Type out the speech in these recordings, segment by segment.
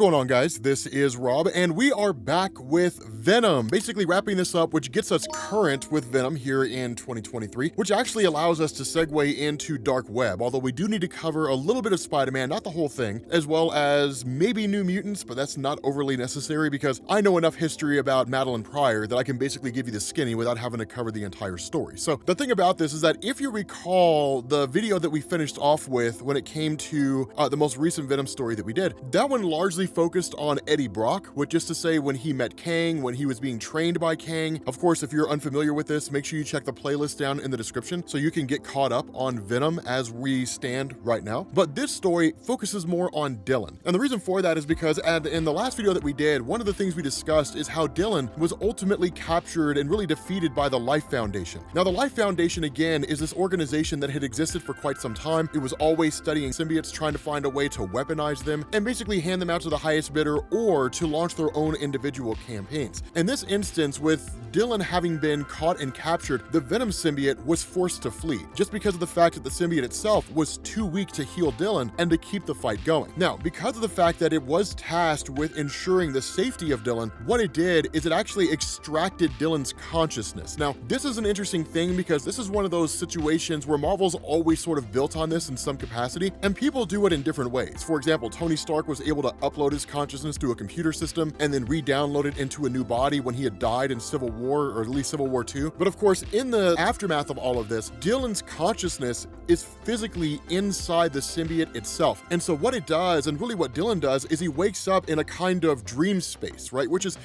going on, guys? This is Rob, and we are back with Venom, basically wrapping this up, which gets us current with Venom here in 2023, which actually allows us to segue into Dark Web, although we do need to cover a little bit of Spider-Man, not the whole thing, as well as maybe New Mutants, but that's not overly necessary because I know enough history about Madeline Pryor that I can basically give you the skinny without having to cover the entire story. So the thing about this is that if you recall the video that we finished off with when it came to the most recent Venom story that we did, that one largely focused on Eddie Brock, which is to say when he met Kang, when he was being trained by Kang. Of course, if you're unfamiliar with this, make sure you check the playlist down in the description so you can get caught up on Venom as we stand right now. But this story focuses more on Dylan. And the reason for that is because in the last video that we did, one of the things we discussed is how Dylan was ultimately captured and really defeated by the Life Foundation. Now, the Life Foundation, again, is this organization that had existed for quite some time. It was always studying symbiotes, trying to find a way to weaponize them and basically hand them out to the highest bidder or to launch their own individual campaigns. In this instance, with Dylan having been caught and captured, the Venom symbiote was forced to flee just because of the fact that the symbiote itself was too weak to heal Dylan and to keep the fight going. Now, because of the fact that it was tasked with ensuring the safety of Dylan, what it did is it actually extracted Dylan's consciousness. Now, this is an interesting thing because this is one of those situations where Marvel's always sort of built on this in some capacity, and people do it in different ways. For example, Tony Stark was able to upload his consciousness to a computer system and then re-download it into a new body when he had died in Civil War, or at least Civil War II. But of course, in the aftermath of all of this, Dylan's consciousness is physically inside the symbiote itself. And so what it does, and really what Dylan does, is he wakes up in a kind of dream space, right? Which is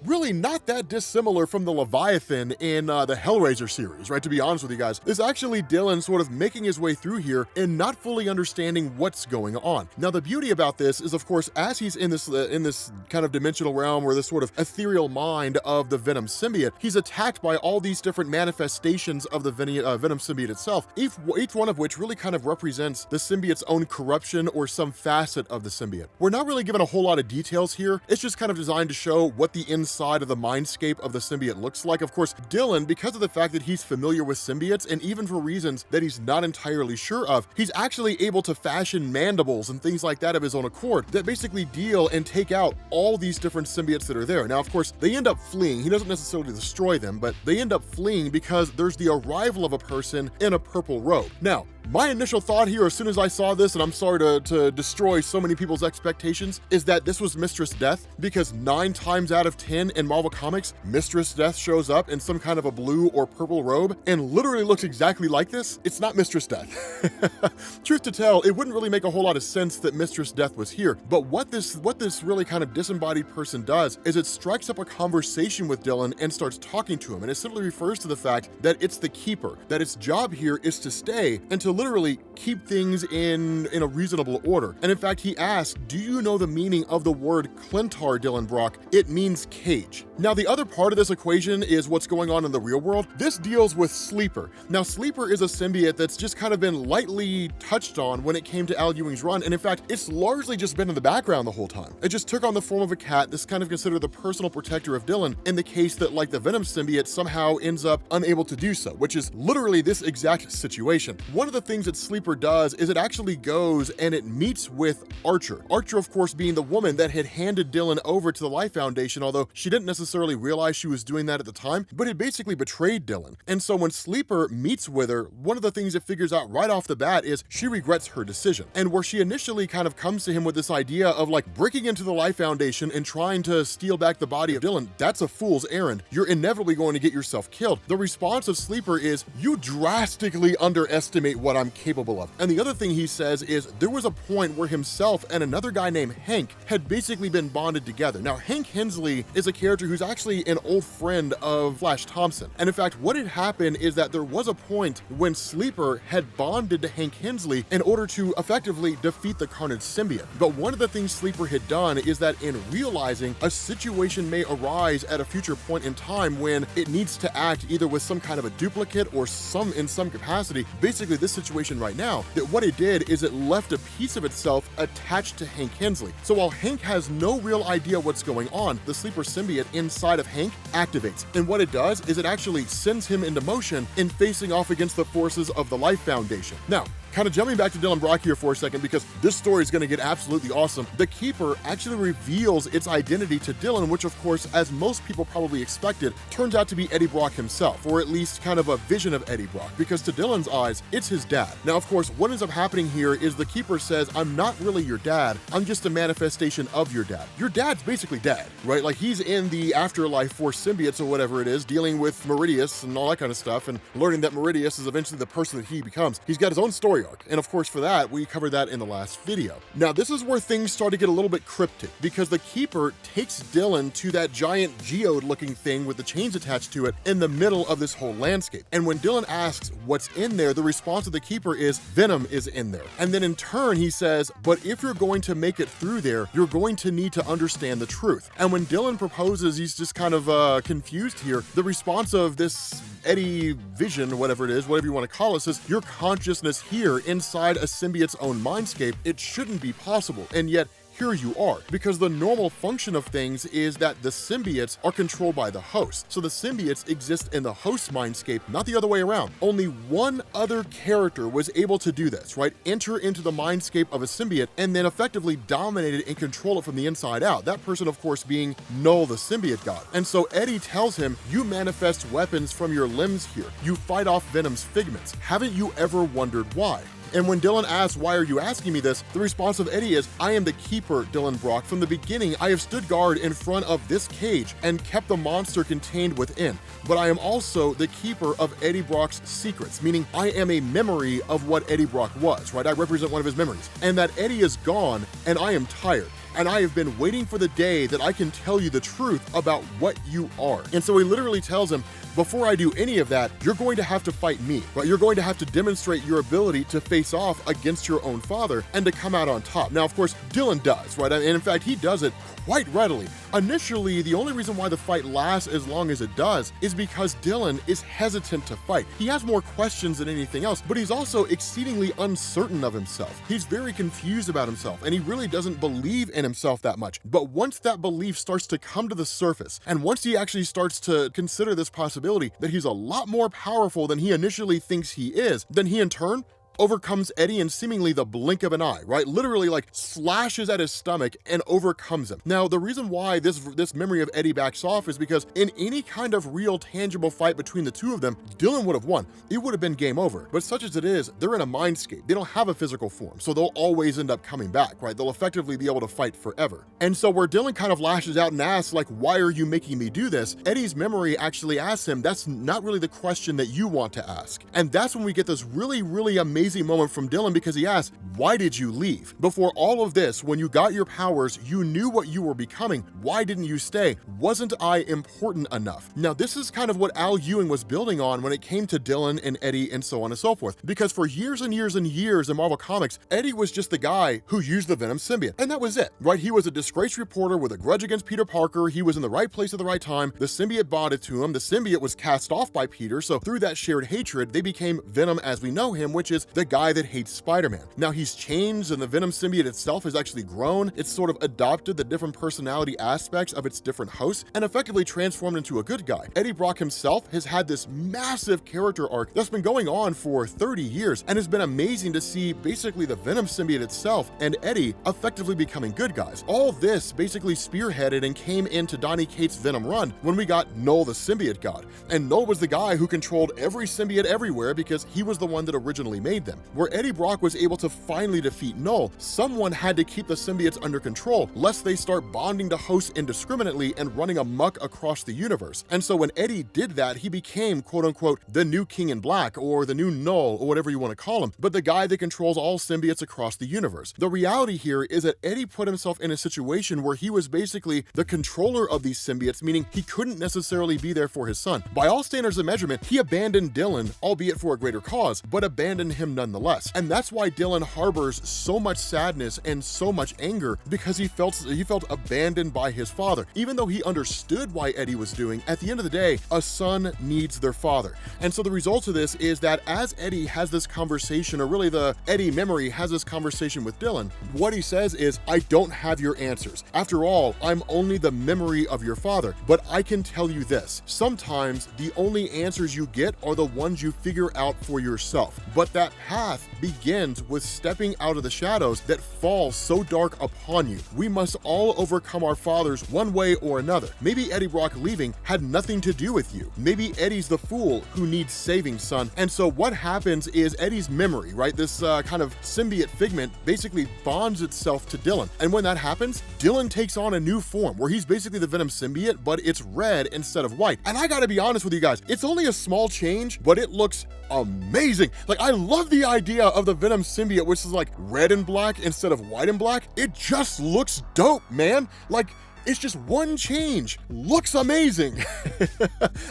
really not that dissimilar from the Leviathan in the Hellraiser series, right? To be honest with you guys, it's actually Dylan sort of making his way through here and not fully understanding what's going on. Now, the beauty about this is, of course, as he's in this kind of dimensional realm or this sort of ethereal mind of the Venom symbiote, he's attacked by all these different manifestations of the Venom symbiote itself, each one of which really kind of represents the symbiote's own corruption or some facet of the symbiote. We're not really given a whole lot of details here. It's just kind of designed to show what the inside of the mindscape of the symbiote looks like. Of course, Dylan, because of the fact that he's familiar with symbiotes, and even for reasons that he's not entirely sure of, he's actually able to fashion mandibles and things like that of his own accord that basically deal and take out all these different symbiotes that are there. Now, of course, they end up fleeing. He doesn't necessarily destroy them, but they end up fleeing because there's the arrival of a person in a purple robe. Now, my initial thought here, as soon as I saw this, and I'm sorry to destroy so many people's expectations, is that this was Mistress Death, because 9 times out of 10 in Marvel Comics, Mistress Death shows up in some kind of a blue or purple robe and literally looks exactly like this. It's not Mistress Death. Truth to tell, it wouldn't really make a whole lot of sense that Mistress Death was here, but what this really kind of disembodied person does is it strikes up a conversation with Dylan and starts talking to him, and it simply refers to the fact that it's the Keeper, that its job here is to stay and to literally keep things in a reasonable order. And in fact, he asks, do you know the meaning of the word Clintar, Dylan Brock? It means cage. Now, the other part of this equation is what's going on in the real world. This deals with Sleeper. Now, Sleeper is a symbiote that's just kind of been lightly touched on when it came to Al Ewing's run, and in fact, it's largely just been in the background the whole time. It just took on the form of a cat that's kind of considered the personal protector of Dylan in the case that, like, the Venom symbiote somehow ends up unable to do so, which is literally this exact situation. One of the things that Sleeper does is it actually goes and it meets with Archer. Archer, of course, being the woman that had handed Dylan over to the Life Foundation, although she didn't necessarily realize she was doing that at the time, but it basically betrayed Dylan. And so when Sleeper meets with her, one of the things it figures out right off the bat is she regrets her decision. And where she initially kind of comes to him with this idea of like breaking into the Life Foundation and trying to steal back the body of Dylan, that's a fool's errand. You're inevitably going to get yourself killed. The response of Sleeper is, you drastically underestimate what I'm capable of. And the other thing he says is there was a point where himself and another guy named Hank had basically been bonded together. Now, Hank Hensley is a character who's actually an old friend of Flash Thompson. And in fact, what had happened is that there was a point when Sleeper had bonded to Hank Hensley in order to effectively defeat the Carnage symbiote. But one of the things Sleeper had done is that in realizing a situation may arise at a future point in time when it needs to act either with some kind of a duplicate or in some capacity, basically this situation right now, that what it did is it left a piece of itself attached to Hank Hensley. So while Hank has no real idea what's going on, the Sleeper symbiote inside of Hank activates. And what it does is it actually sends him into motion in facing off against the forces of the Life Foundation. Now, Kind of jumping back to Dylan Brock here for a second, because this story is going to get absolutely awesome. The Keeper actually reveals its identity to Dylan, which of course, as most people probably expected, turns out to be Eddie Brock himself, or at least kind of a vision of Eddie Brock, because to Dylan's eyes, it's his dad. Now, of course, what ends up happening here is the Keeper says, I'm not really your dad, I'm just a manifestation of your dad. Your dad's basically dead, right? Like, he's in the afterlife for symbiotes or whatever it is, dealing with Meridius and all that kind of stuff, and learning that Meridius is eventually the person that he becomes. He's got his own story arc, and of course for that, we covered that in the last video. Now, this is where things start to get a little bit cryptic, because the Keeper takes Dylan to that giant geode-looking thing with the chains attached to it in the middle of this whole landscape. And when Dylan asks what's in there, the response of the Keeper is, Venom is in there. And then in turn, he says, but if you're going to make it through there, you're going to need to understand the truth. And when Dylan proposes, he's just kind of confused here. The response of this Eddie vision, whatever it is, whatever you want to call it, is your consciousness here inside a symbiote's own mindscape. It shouldn't be possible. And yet, here you are, because the normal function of things is that the symbiotes are controlled by the host. So the symbiotes exist in the host's mindscape, not the other way around. Only one other character was able to do this, right? Enter into the mindscape of a symbiote and then effectively dominate it and control it from the inside out. That person, of course, being Null, the symbiote god. And so Eddie tells him, you manifest weapons from your limbs here. You fight off Venom's figments. Haven't you ever wondered why? And when Dylan asks, why are you asking me this? The response of Eddie is, I am the Keeper, Dylan Brock. From the beginning, I have stood guard in front of this cage and kept the monster contained within. But I am also the Keeper of Eddie Brock's secrets, meaning I am a memory of what Eddie Brock was, right? I represent one of his memories. And that Eddie is gone, and I am tired. And I have been waiting for the day that I can tell you the truth about what you are. And so he literally tells him, before I do any of that, you're going to have to fight me, right? You're going to have to demonstrate your ability to face off against your own father and to come out on top. Now, of course, Dylan does, right? And in fact, he does it quite readily. Initially, the only reason why the fight lasts as long as it does is because Dylan is hesitant to fight. He has more questions than anything else, but he's also exceedingly uncertain of himself. He's very confused about himself, and he really doesn't believe in himself that much. But once that belief starts to come to the surface, and once he actually starts to consider this possibility that he's a lot more powerful than he initially thinks he is, then he in turn overcomes Eddie in seemingly the blink of an eye, right? Literally like slashes at his stomach and overcomes him. Now, the reason why this memory of Eddie backs off is because in any kind of real tangible fight between the two of them, Dylan would have won. It would have been game over. But such as it is, they're in a mindscape. They don't have a physical form, so they'll always end up coming back, right? They'll effectively be able to fight forever. And so where Dylan kind of lashes out and asks, like, why are you making me do this? Eddie's memory actually asks him, that's not really the question that you want to ask. And that's when we get this really, really amazing moment from Dylan, because he asks, why did you leave? Before all of this, when you got your powers, you knew what you were becoming. Why didn't you stay? Wasn't I important enough? Now, this is kind of what Al Ewing was building on when it came to Dylan and Eddie and so on and so forth. Because for years and years and years in Marvel Comics, Eddie was just the guy who used the Venom symbiote. And that was it, right? He was a disgraced reporter with a grudge against Peter Parker. He was in the right place at the right time. The symbiote bought it to him. The symbiote was cast off by Peter. So through that shared hatred, they became Venom as we know him, which is the guy that hates Spider-Man. Now he's changed, and the Venom symbiote itself has actually grown. It's sort of adopted the different personality aspects of its different hosts and effectively transformed into a good guy. Eddie Brock himself has had this massive character arc that's been going on for 30 years, and it's been amazing to see basically the Venom symbiote itself and Eddie effectively becoming good guys. All this basically spearheaded and came into Donny Cates' Venom run when we got Null, the symbiote god. And Null was the guy who controlled every symbiote everywhere because he was the one that originally made them. Where Eddie Brock was able to finally defeat Null, someone had to keep the symbiotes under control, lest they start bonding to hosts indiscriminately and running amok across the universe. And so when Eddie did that, he became, quote unquote, the new King in Black, or the new Null, or whatever you want to call him, but the guy that controls all symbiotes across the universe. The reality here is that Eddie put himself in a situation where he was basically the controller of these symbiotes, meaning he couldn't necessarily be there for his son. By all standards of measurement, he abandoned Dylan, albeit for a greater cause, but abandoned him nonetheless. And that's why Dylan harbors so much sadness and so much anger, because he felt abandoned by his father. Even though he understood why Eddie was doing, at the end of the day, a son needs their father. And so the result of this is that as Eddie has this conversation, or really the Eddie memory has this conversation with Dylan, what he says is, I don't have your answers. After all, I'm only the memory of your father, but I can tell you this. Sometimes the only answers you get are the ones you figure out for yourself. But that path begins with stepping out of the shadows that fall so dark upon you. We must all overcome our fathers one way or another. Maybe Eddie Brock leaving had nothing to do with you. Maybe Eddie's the fool who needs saving, son. And so what happens is Eddie's memory, right, this kind of symbiote figment basically bonds itself to Dylan. And when that happens, Dylan takes on a new form where he's basically the Venom symbiote, but it's red instead of white. And I gotta be honest with you guys, it's only a small change, but it looks amazing. Like, I love the idea of the Venom symbiote, which is like red and black instead of white and black. It just looks dope, man. Like, it's just one change. Looks amazing.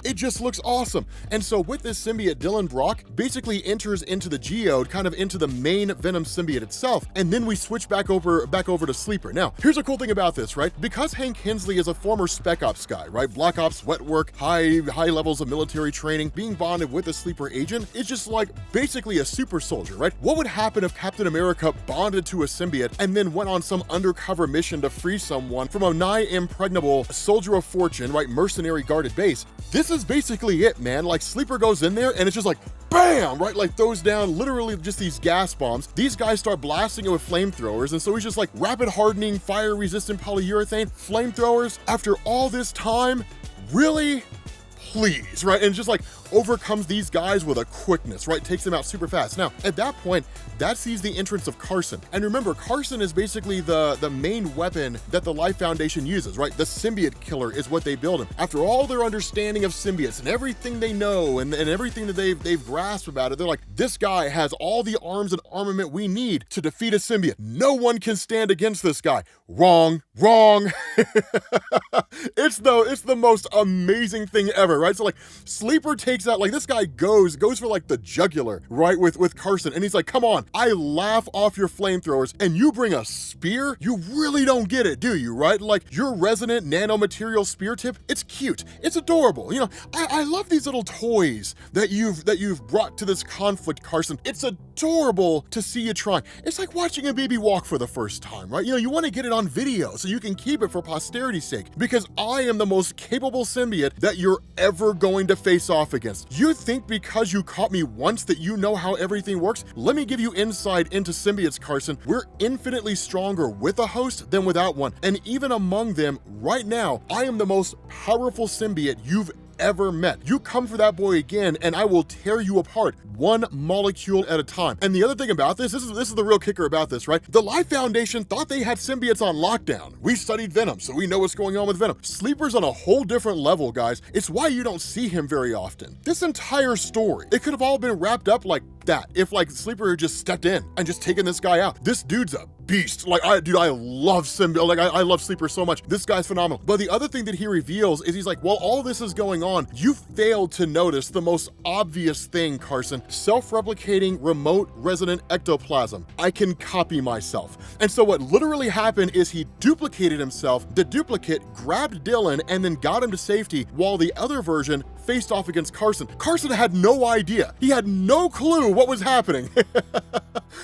It just looks awesome. And so with this symbiote, Dylan Brock basically enters into the geode, kind of into the main Venom symbiote itself, and then we switch back over to Sleeper. Now, here's a cool thing about this, right? Because Hank Hensley is a former Spec Ops guy, right? Black Ops, wet work, high levels of military training, being bonded with a Sleeper agent is just like basically a super soldier, right? What would happen if Captain America bonded to a symbiote and then went on some undercover mission to free someone from a nigh impregnable soldier of fortune, right, mercenary guarded base? This is basically it, man. Like, Sleeper goes in there and it's just like bam, right, like throws down literally just these gas bombs. These guys start blasting it with flamethrowers, and so he's just like rapid hardening, fire resistant polyurethane flamethrowers. After all this time, really? Please, right? And just like overcomes these guys with a quickness, right? Takes them out super fast. Now, at that point, that sees the entrance of Carson. And remember, Carson is basically the main weapon that the Life Foundation uses, right? The symbiote killer is what they build him. After all their understanding of symbiotes and everything they know and everything that they've grasped about it, they're like, this guy has all the arms and armament we need to defeat a symbiote. No one can stand against this guy. Wrong. It's the most amazing thing ever, right? So like, Sleeper takes out, like, this guy goes for like the jugular, right, with Carson, and he's like, come on, I laugh off your flamethrowers and you bring a spear? You really don't get it, do you, right? Like, your resonant nanomaterial spear tip, it's cute, it's adorable. You know, I love these little toys that you've brought to this conflict, Carson. It's adorable to see you trying. It's like watching a baby walk for the first time, right? You know, you want to get it on video so you can keep it for posterity's sake, because I am the most capable symbiote that you're ever going to face off against. You think because you caught me once that you know how everything works? Let me give you insight into symbiotes, Carson. We're infinitely stronger with a host than without one. And even among them, right now, I am the most powerful symbiote you've ever met. You come for that boy again and I will tear you apart one molecule at a time. And the other thing about this is the real kicker about this, right? The Life Foundation thought they had symbiotes on lockdown. We studied Venom, so we know what's going on with Venom. Sleeper's on a whole different level, guys. It's why you don't see him very often. This entire story, it could have all been wrapped up like that if like Sleeper had just stepped in and just taken this guy out. This dude's a beast. Like, I love Symbiote. Like, I love Sleeper so much. This guy's phenomenal. But the other thing that he reveals is he's like, while all this is going on, you failed to notice the most obvious thing, Carson. Self-replicating remote resonant ectoplasm. I can copy myself. And so what literally happened is he duplicated himself. The duplicate grabbed Dylan and then got him to safety, while the other version faced off against Carson. Carson had no idea. He had no clue what was happening.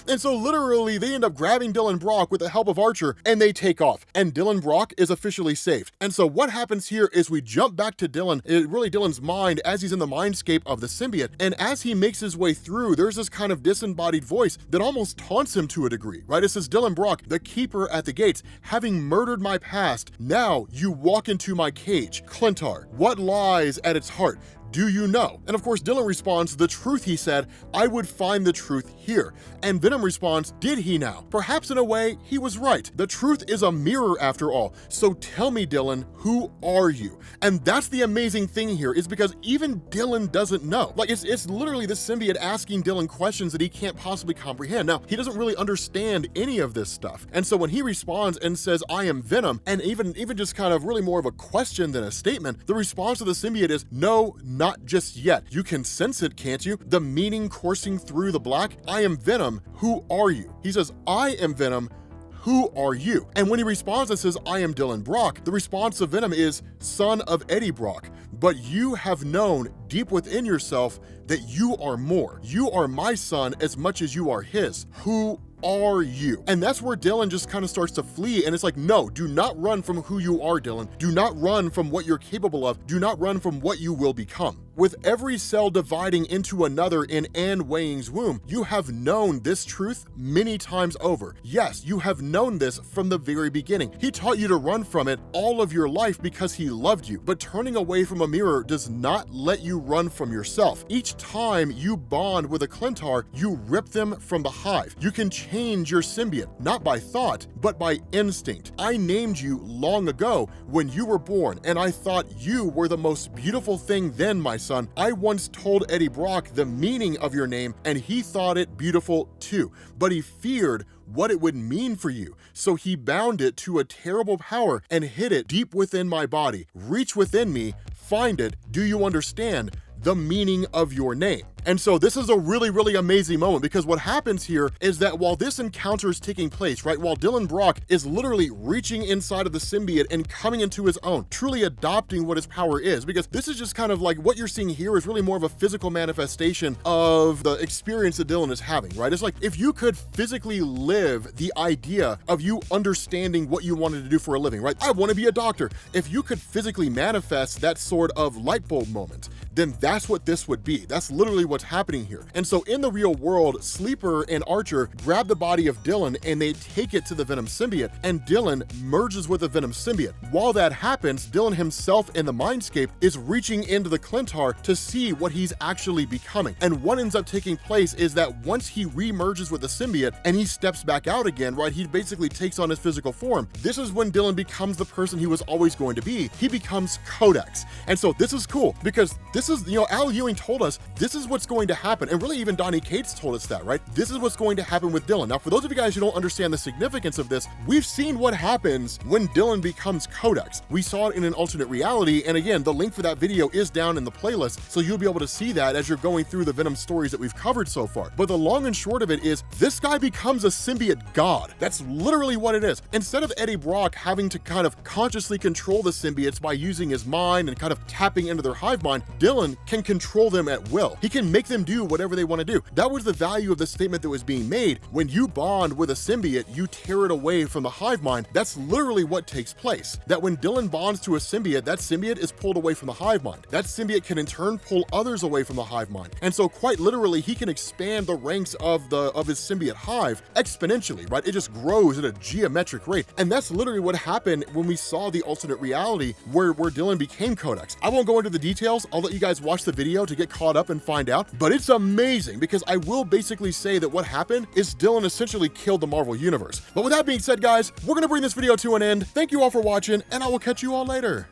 And so literally they end up grabbing Dylan Brock with the help of Archer and they take off. And Dylan Brock is officially saved. And so what happens here is we jump back to Dylan's mind as he's in the mindscape of the symbiote. And as he makes his way through, there's this kind of disembodied voice that almost taunts him to a degree, right? It says, Dylan Brock, the keeper at the gates, having murdered my past, now you walk into my cage. Clintar, what lies at its heart? Do you know? And of course, Dylan responds, the truth, he said, I would find the truth here. And Venom responds, did he now? Perhaps in a way, he was right. The truth is a mirror after all. So tell me, Dylan, who are you? And that's the amazing thing here, is because even Dylan doesn't know. Like, it's literally the symbiote asking Dylan questions that he can't possibly comprehend. Now, he doesn't really understand any of this stuff. And so when he responds and says, I am Venom, and even just kind of really more of a question than a statement, the response of the symbiote is, no, not just yet. You can sense it, can't you? The meaning coursing through the black. I am Venom. Who are you? He says, I am Venom. Who are you? And when he responds and says, I am Dylan Brock, the response of Venom is, son of Eddie Brock. But you have known deep within yourself that you are more. You are my son as much as you are his. Who are you? And that's where Dylan just kind of starts to flee. And it's like, no, do not run from who you are, Dylan. Do not run from what you're capable of. Do not run from what you will become. with every cell dividing into another in Anne Weying's womb, you have known this truth many times over. Yes, you have known this from the very beginning. He taught you to run from it all of your life because he loved you, but turning away from a mirror does not let you run from yourself. Each time you bond with a Clintar, you rip them from the hive. You can change your symbiote, not by thought, but by instinct. I named you long ago when you were born, and I thought you were the most beautiful thing then, my son. I once told Eddie Brock the meaning of your name, and he thought it beautiful too, but he feared what it would mean for you. So he bound it to a terrible power and hid it deep within my body. Reach within me, find it. Do you understand the meaning of your name? And so this is a really, really amazing moment, because what happens here is that while this encounter is taking place, right, while Dylan Brock is literally reaching inside of the symbiote and coming into his own, truly adopting what his power is, because this is just kind of like what you're seeing here is really more of a physical manifestation of the experience that Dylan is having, right? It's like if you could physically live the idea of you understanding what you wanted to do for a living, right? I want to be a doctor. If you could physically manifest that sort of light bulb moment, then that's what this would be. That's literally what's happening here. And so in the real world, Sleeper and Archer grab the body of Dylan and they take it to the Venom symbiote, and Dylan merges with the Venom symbiote. While that happens, Dylan himself in the mindscape is reaching into the Clintar to see what he's actually becoming. And what ends up taking place is that once he re-merges with the symbiote and he steps back out again, right, he basically takes on his physical form. This is when Dylan becomes the person he was always going to be. He becomes Codex. And so this is cool, because this is, Al Ewing told us this is what's going to happen. And really even Donny Cates told us that, right? This is what's going to happen with Dylan. Now, for those of you guys who don't understand the significance of this, we've seen what happens when Dylan becomes Codex. We saw it in an alternate reality. And again, the link for that video is down in the playlist, so you'll be able to see that as you're going through the Venom stories that we've covered so far. But the long and short of it is this guy becomes a symbiote god. That's literally what it is. Instead of Eddie Brock having to kind of consciously control the symbiotes by using his mind and kind of tapping into their hive mind, Dylan can control them at will. He can make them do whatever they want to do. That was the value of the statement that was being made. When you bond with a symbiote, you tear it away from the hive mind. That's literally what takes place. That when Dylan bonds to a symbiote, that symbiote is pulled away from the hive mind. That symbiote can in turn pull others away from the hive mind. And so quite literally, he can expand the ranks of his symbiote hive exponentially, right? It just grows at a geometric rate. And that's literally what happened when we saw the alternate reality where Dylan became Codex. I won't go into the details. I'll let you guys watch the video to get caught up and find out, but it's amazing, because I will basically say that what happened is Dylan essentially killed the Marvel Universe. But with that being said, guys, we're gonna bring this video to an end. Thank you all for watching, and I will catch you all later.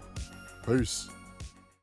Peace.